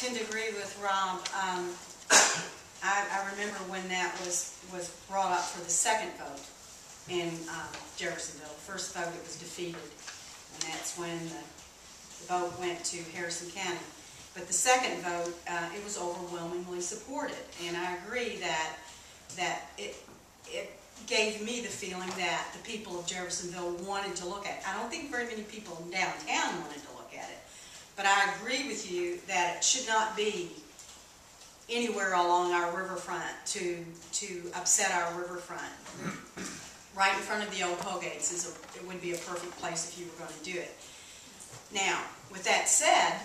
tend to agree with Rob. I remember when that was brought up for the second vote in Jeffersonville. The first vote, it was defeated, and that's when the vote went to Harrison County. But the second vote, it was overwhelmingly supported, and I agree that it gave me the feeling that the people of Jeffersonville wanted to look at it. I don't think very many people in downtown wanted to look at it, but I agree with you that it should not be anywhere along our riverfront to upset our riverfront. Right in front of the old toll gates it would be a perfect place if you were going to do it. Now, with that said,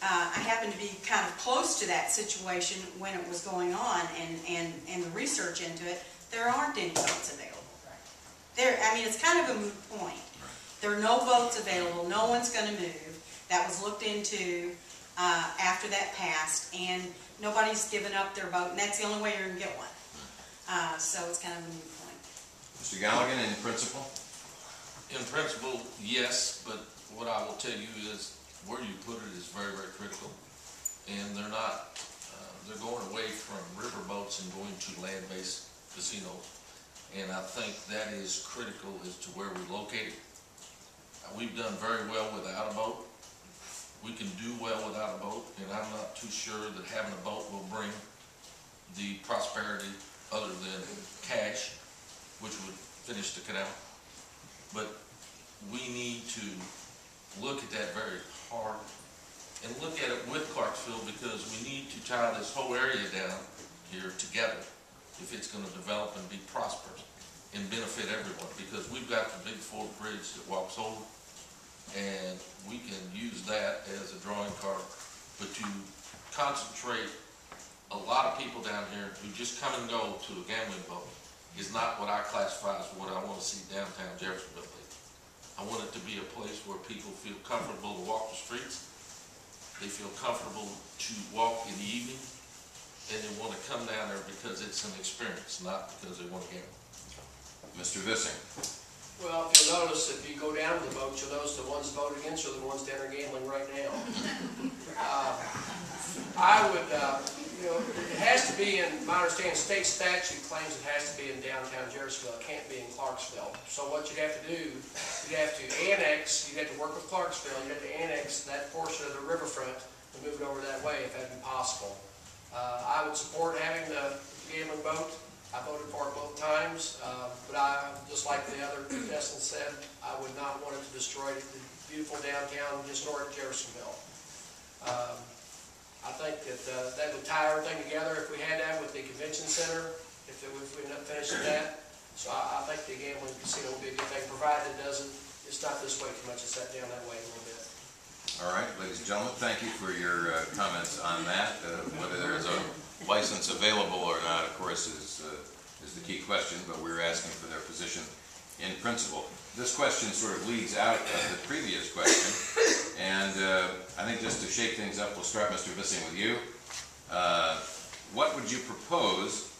I happened to be kind of close to that situation when it was going on, and the research into it. There aren't any boats available. I mean, it's kind of a moot point. There are no boats available. No one's going to move. That was looked into after that passed, and nobody's given up their boat, and that's the only way you're going to get one. So it's kind of a moot point. Mr. Galligan, in principle? In principle, yes, but what I will tell you is where you put it is very, very critical. And they're not, they're going away from river boats and going to land-based casinos. And I think that is critical as to where we locate it. We've done very well without a boat. We can do well without a boat, and I'm not too sure that having a boat will bring the prosperity other than cash, which would finish the canal. But we need to look at that very hard and look at it with Clarksville, because we need to tie this whole area down here together if it's going to develop and be prosperous and benefit everyone, because we've got the big Ford Bridge that walks over, and we can use that as a drawing card. But to concentrate a lot of people down here who just come and go to a gambling boat is not what I classify as what I want to see downtown Jeffersonville be. I want it to be a place where people feel comfortable to walk the streets. They feel comfortable to walk in the evening, and they want to come down there because it's an experience, not because they want to gamble. Mr. Vissing. Well, if you'll notice, if you go down to the boat, you'll notice the ones voted against are the ones down there gambling right now. I would, you know, it has to be in, my understanding, state statute claims it has to be in downtown Jeffersonville. It can't be in Clarksville. So what you'd have to do, you'd have to annex, you'd have to work with Clarksville, you'd have to annex that portion of the riverfront and move it over that way if that'd be possible. I would support having the gambling boat. I voted for it both times, but just like the other contestants said, I would not want it to destroy the beautiful downtown historic Jeffersonville. I think that that would tie everything together if we had that with the convention center, if we end up finishing that. So I think the gambling casino would be a good thing, provided it's not this way too much, it's set down that way a little bit. All right, ladies and gentlemen, thank you for your comments on that. Whether there is a license available or not, of course, is the key question, but we're asking for their position in principle. This question sort of leads out of the previous question, and I think just to shake things up, we'll start, Mr. Vissing, with you. What would you propose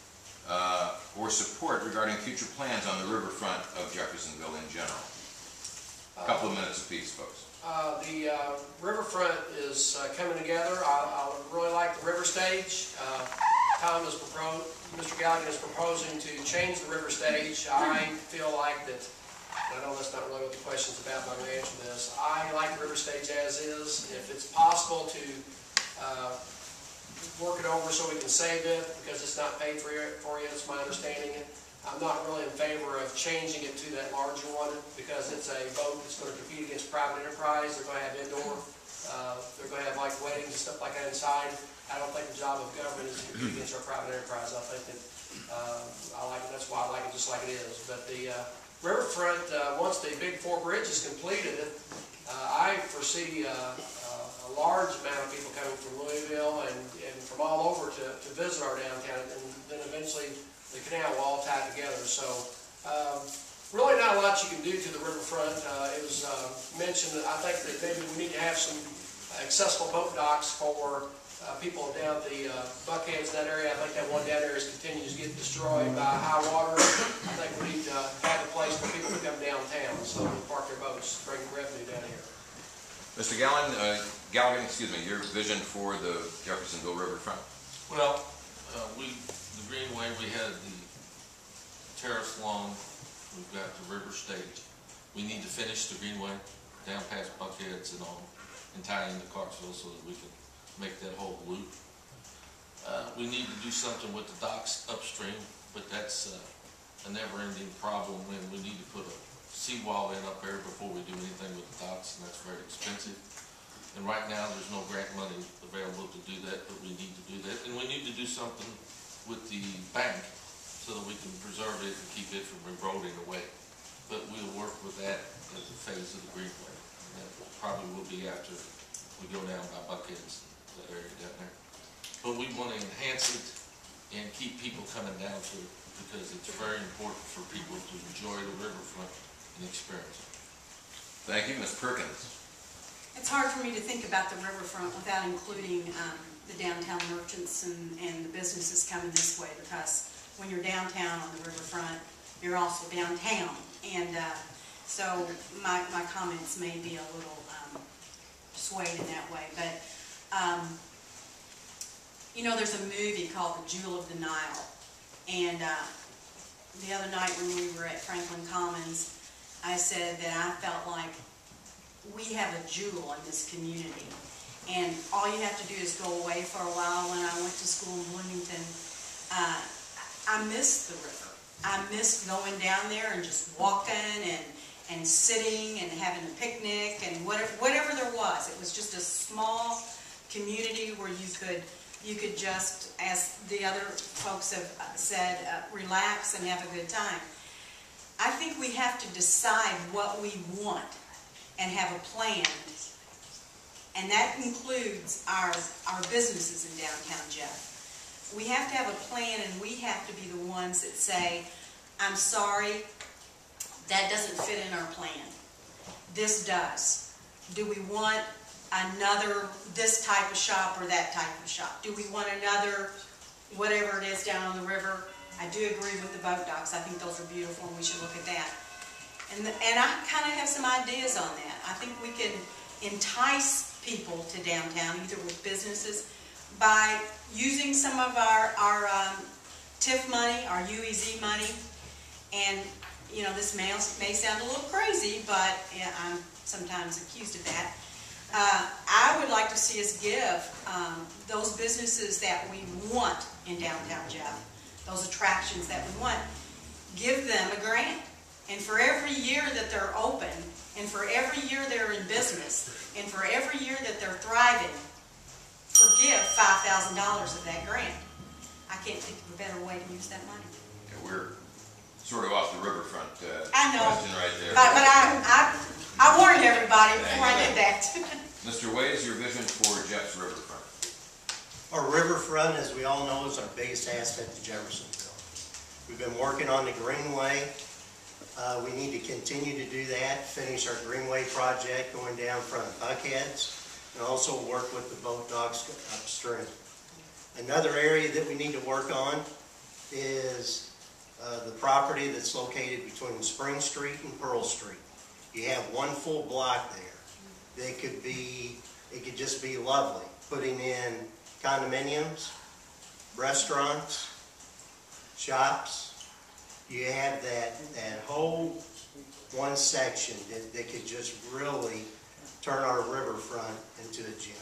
or support regarding future plans on the riverfront of Jeffersonville in general? A couple of minutes apiece, folks. The riverfront is coming together. I would really like the river stage. Mr. Galligan is proposing to change the river stage. I feel like that, I know that's not really what the question's about, but I'm going to answer this. I like the river stage as is. If it's possible to work it over so we can save it, because it's not paid for you, it's my understanding. I'm not really in favor of changing it to that larger one, because it's a boat that's going to compete against private enterprise. They're going to have indoor, they're going to have like weddings and stuff like that inside. I don't think the job of government is to compete against our private enterprise. I think that I like it. That's why I like it just like it is. But the riverfront, once the big Ford Bridge is completed, I foresee a large amount of people coming from Louisville and from all over to visit our downtown, and then eventually the canal will all tie together. So really not a lot you can do to the riverfront. It was mentioned that I think that maybe we need to have some accessible boat docks for people down at the Buckheads in that area. I think that one down there continues to get destroyed by high water. I think we need to have a place where people can come downtown so they park their boats, bring revenue down here. Mr. Gallen, Galligan, excuse me, your vision for the Jeffersonville riverfront? Well, the Greenway, we had the terrace lawn, we've got the river stage. We need to finish the Greenway down past Buckheads and all, and tie into Clarksville so that we can make that whole loop. We need to do something with the docks upstream, but that's a never-ending problem, and we need to put a seawall in up there before we do anything with the docks, and that's very expensive. And right now, there's no grant money available to do that, but we need to do that. And we need to do something with the bank so that we can preserve it and keep it from eroding away. But we'll work with that as a phase of the Greenway. And that probably will be after we go down by Buckheads, that area down there. But we want to enhance it and keep people coming down to it because it's very important for people to enjoy the riverfront and experience it. Thank you, Ms. Perkins. It's hard for me to think about the riverfront without including the downtown merchants and the businesses coming this way, because when you're downtown on the riverfront, you're also downtown. And so my comments may be a little swayed in that way. But, you know, there's a movie called The Jewel of the Nile. And the other night when we were at Franklin Commons, I said that I felt like we have a jewel in this community. And all you have to do is go away for a while. When I went to school in Bloomington, I missed the river. I missed going down there and just walking and sitting and having a picnic and whatever there was. It was just a small community where you could just, as the other folks have said, relax and have a good time. I think we have to decide what we want and have a plan, and that includes our businesses in downtown Jeff. We have to have a plan, and we have to be the ones that say, I'm sorry, that doesn't fit in our plan. This does. Do we want another, this type of shop or that type of shop? Do we want another, whatever it is down on the river? I do agree with the boat docks. I think those are beautiful, and we should look at that. And I kind of have some ideas on that. I think we can entice people to downtown, either with businesses, by using some of our TIF money, our UEZ money. And, you know, this may sound a little crazy, but yeah, I'm sometimes accused of that. I would like to see us give those businesses that we want in downtown Jeff, those attractions that we want, give them a grant. And for every year that they're open, and for every year they're in business, and for every year that they're thriving, forgive $5,000 of that grant. I can't think of a better way to use that money. Okay, we're sort of off the riverfront I know, question right there. but I warned everybody before I did that. Mr. Ways, your vision for Jeff's riverfront? Our riverfront, as we all know, is our biggest asset to Jeffersonville. We've been working on the Greenway. We need to continue to do that, finish our Greenway project going down from Buckheads, and also work with the boat docks upstream. Another area that we need to work on is the property that's located between Spring Street and Pearl Street. You have one full block there. It could just be lovely, putting in condominiums, restaurants, shops. You have that whole one section that could just really turn our riverfront into a gem.